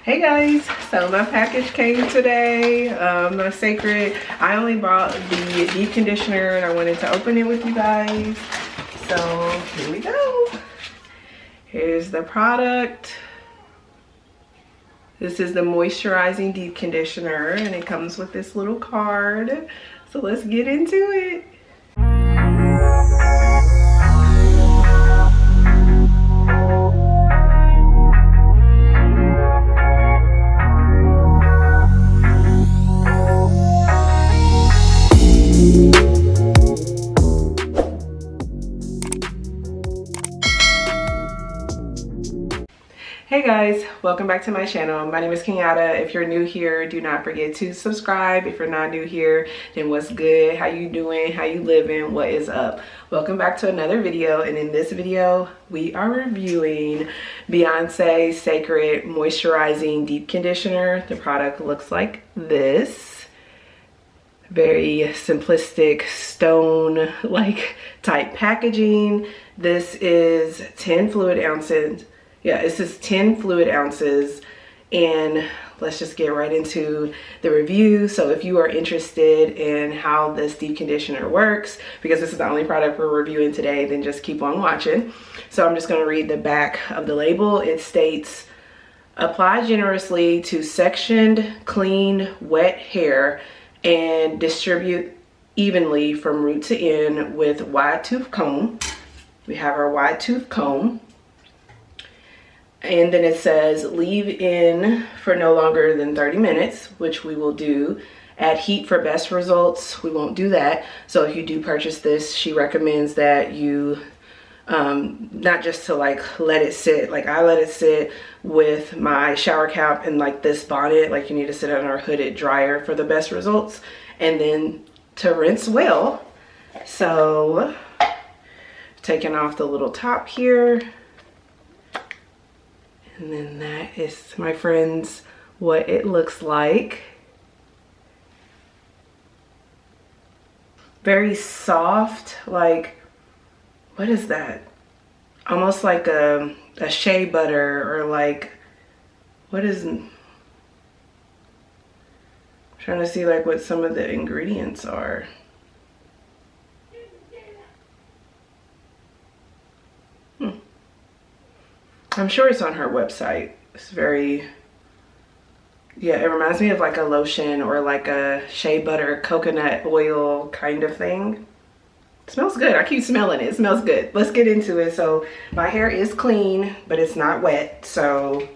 Hey guys, so my package came today, my Cecred. I only bought the deep conditioner and I wanted to open it with you guys. So here we go. Here's the product. This is the Moisturizing Deep Conditioner and it comes with this little card. So let's get into it. Hey guys, welcome back to my channel. My name is Kenyatta. If you're new here, do not forget to subscribe. If you're not new here, then what's good? How you doing? How you living? What is up? Welcome back to another video, and in this video, we are reviewing Beyonce Cecred Moisturizing Deep Conditioner. The product looks like this. Very simplistic stone-like type packaging. This is 10 fluid ounces. Yeah, this is 10 fluid ounces, and let's just get right into the review. So if you are interested in how this deep conditioner works, because this is the only product we're reviewing today, then just keep on watching. So I'm just going to read the back of the label. It states, apply generously to sectioned, clean, wet hair and distribute evenly from root to end with wide tooth comb. We have our wide tooth comb. And then it says leave in for no longer than 30 minutes, which we will do. Add heat for best results. We won't do that. So if you do purchase this, she recommends that you not just to like let it sit. Like I let it sit with my shower cap and like this bonnet. Like you need to sit on our hooded dryer for the best results. And then to rinse well. So taking off the little top here. And then that is, my friends, what it looks like. Very soft, like, what is that? Almost like a shea butter, or like, what is, I'm trying to see like what some of the ingredients are. I'm sure it's on her website. It's very, yeah, it reminds me of like a lotion or like a shea butter, coconut oil kind of thing. It smells good. I keep smelling it. It smells good. Let's get into it. So my hair is clean, but it's not wet. So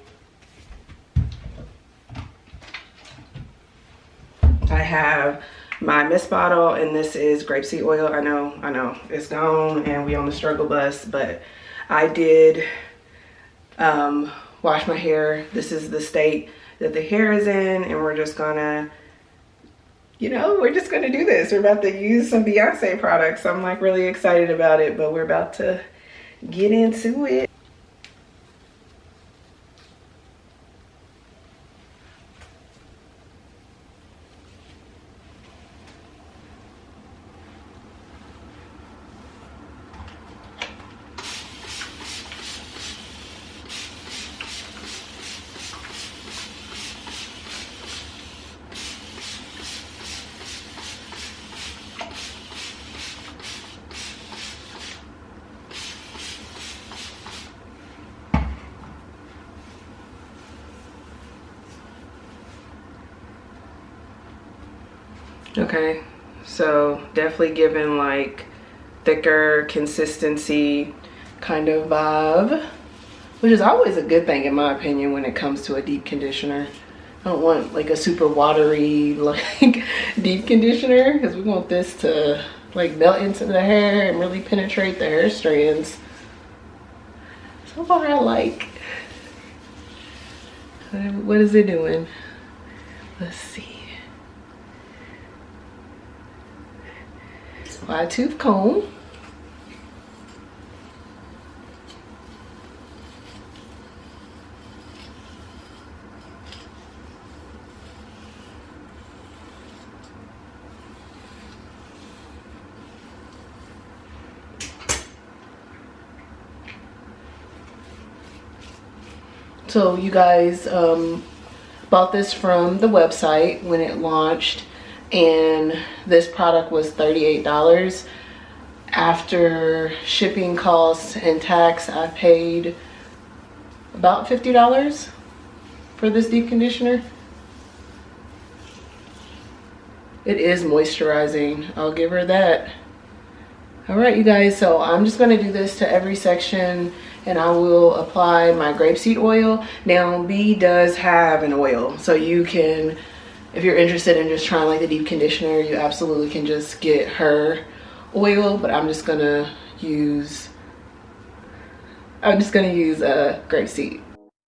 I have my mist bottle, and this is grapeseed oil. I know, it's gone and we on the struggle bus, but I did wash my hair. This is the state that the hair is in, and we're just gonna, you know, we're just gonna do this. We're about to use some Beyonce products. I'm like really excited about it, but we're about to get into it. Okay, so definitely giving like thicker consistency kind of vibe, which is always a good thing in my opinion when it comes to a deep conditioner. I don't want like a super watery like deep conditioner, because we want this to like melt into the hair and really penetrate the hair strands. So far I like. What is it doing? Let's see. Wide tooth comb. So you guys, Bought this from the website when it launched, and this product was $38. After shipping costs and tax, I paid about $50 for this deep conditioner. It is moisturizing, I'll give her that. All right, you guys, so I'm just gonna do this to every section, and I will apply my grapeseed oil. Now, B does have an oil, so you can, if you're interested in just trying like the deep conditioner, you absolutely can just get her oil, but I'm just gonna use grapeseed.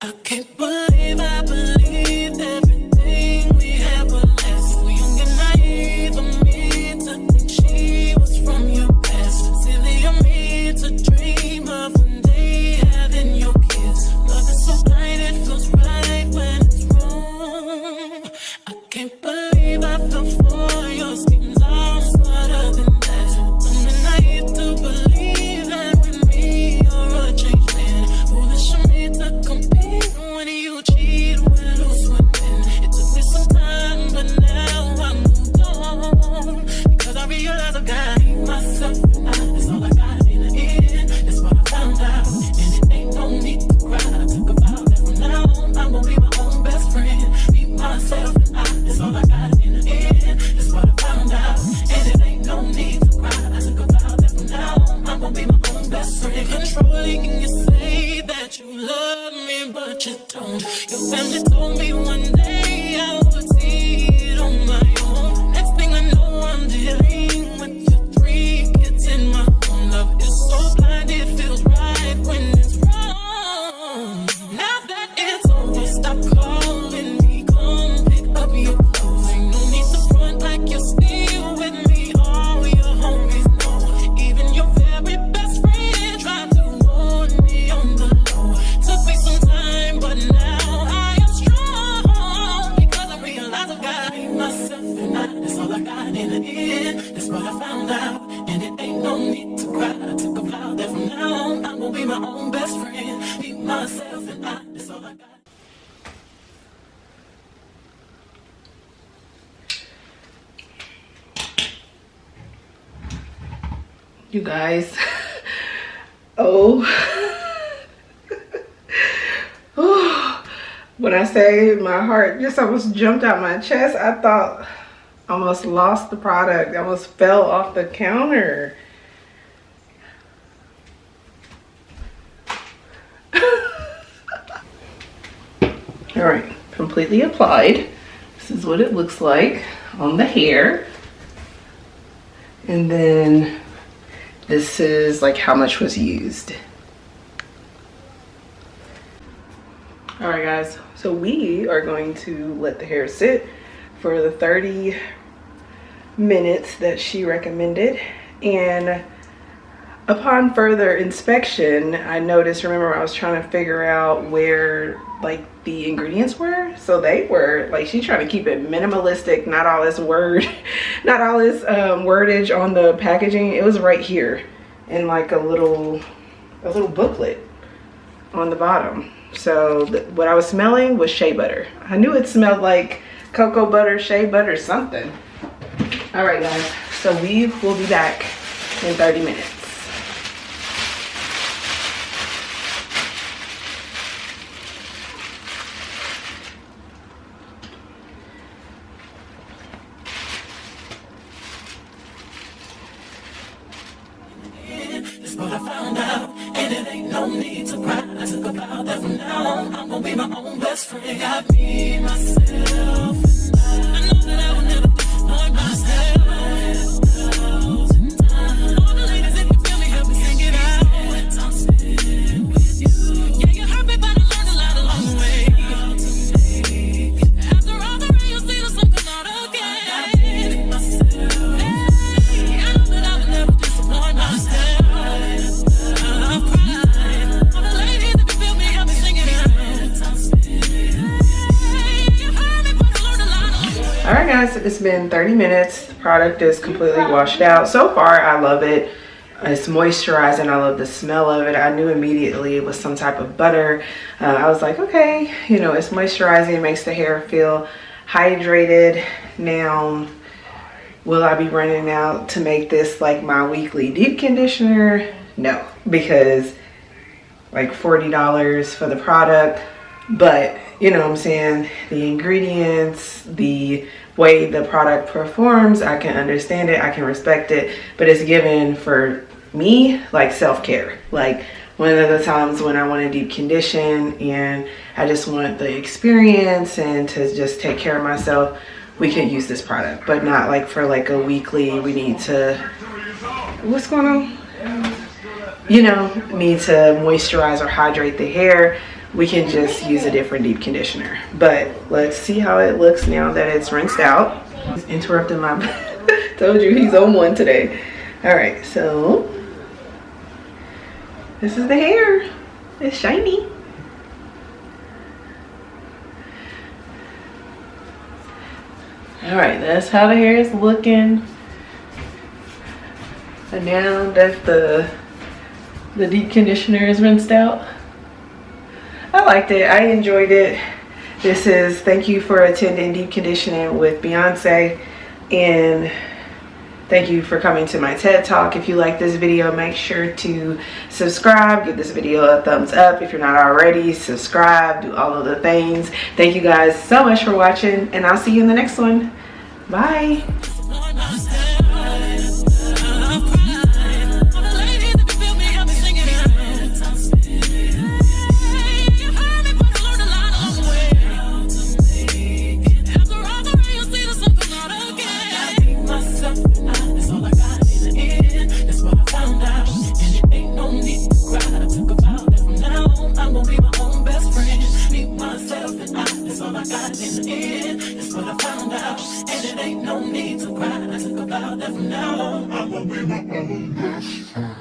I can't believe I believed everything we had was less. So young and naive of me to think she was from your past. Silly of me to dream of one day having your kiss. Love is so blind, it feels right when it's wrong. I can't believe I fell for your schemes. I'm smarter than that. Dumb and naive to believe that with me you're a changed man. Foolish of me to compete when you cheat, we're lose women. It took me some time, but now I'm moved on. Because I realize I got myself and that's all I got in the end. That's what I found out, and it ain't no need to cry. I took a vow that from now on I'm gonna be my own best friend. Be myself and that's all I got in the end. That's what I found out, and it ain't no need to cry. I took a vow that from now on I'm gonna be my own best friend. Controlling, and you say that you love me, but you don't. Your family told me one day I would see it on my own. Next thing I know, I'm dealing with your 3 kids in my own. Love is so blind, it feels right when it's wrong. Now that it's over, stop calling me, come pick up your clothes. Ain't no need to front like you're still with me. All your homies know, even your very best friend tried to warn me on the low. Took me some time, but now I am strong. Because I realize I got myself and that's all I got in the end. That's what I found out, and it ain't no need to cry. I took a vow that from now on I'm gonna be my own best friend. Be myself and that's all I got. You guys, oh, when I say my heart just almost jumped out my chest, I thought I almost lost the product. I almost fell off the counter. All right, completely applied. This is what it looks like on the hair. And then this is like how much was used. All right, guys, so we are going to let the hair sit for the 30 minutes that she recommended. And upon further inspection, I noticed, remember I was trying to figure out where like the ingredients were. So they were like, she's trying to keep it minimalistic, not all this not all this wordage on the packaging. It was right here in like a little booklet on the bottom. So what I was smelling was shea butter. I knew it smelled like cocoa butter, shea butter, something. All right, guys, so we will be back in 30 minutes. What I found out, and it ain't no need to cry. I took a vow that from now on I'm gonna be my own best friend. Got me, myself, and I know that I will never disappoint myself. All the ladies, if you feel me, help me sing it out. I'm sitting with you. Yeah, you hurt me, but I learned a lot along the way. After all the rain, you see the sun come out again. I got myself. Hey, I know that I will never disappoint myself. All right, guys, it's been 30 minutes. The product is completely washed out. So far, I love it. It's moisturizing. I love the smell of it. I knew immediately it was some type of butter. I was like, okay, you know, it's moisturizing. It makes the hair feel hydrated. Now, will I be running out to make this like my weekly deep conditioner? No, because like $40 for the product. But you know what I'm saying, the ingredients, the way the product performs, I can understand it, I can respect it, but it's given for me like self-care. Like one of the times when I want to deep condition and I just want the experience and to just take care of myself, we could use this product, but not like for like a weekly, we need to, what's going on? You know, need to moisturize or hydrate the hair. We can just use a different deep conditioner. But let's see how it looks now that it's rinsed out. He's interrupting my told you he's on one today. All right, so this is the hair. It's shiny. All right, that's how the hair is looking. And now that the deep conditioner is rinsed out, I liked it. I enjoyed it. This is thank you for attending Deep Conditioning with Beyonce, and thank you for coming to my TED Talk. If you like this video, make sure to subscribe, give this video a thumbs up. If you're not already, subscribe, do all of the things. Thank you guys so much for watching, and I'll see you in the next one. Bye. No need to cry. I took about that from now on. I'm gonna be my own best friend.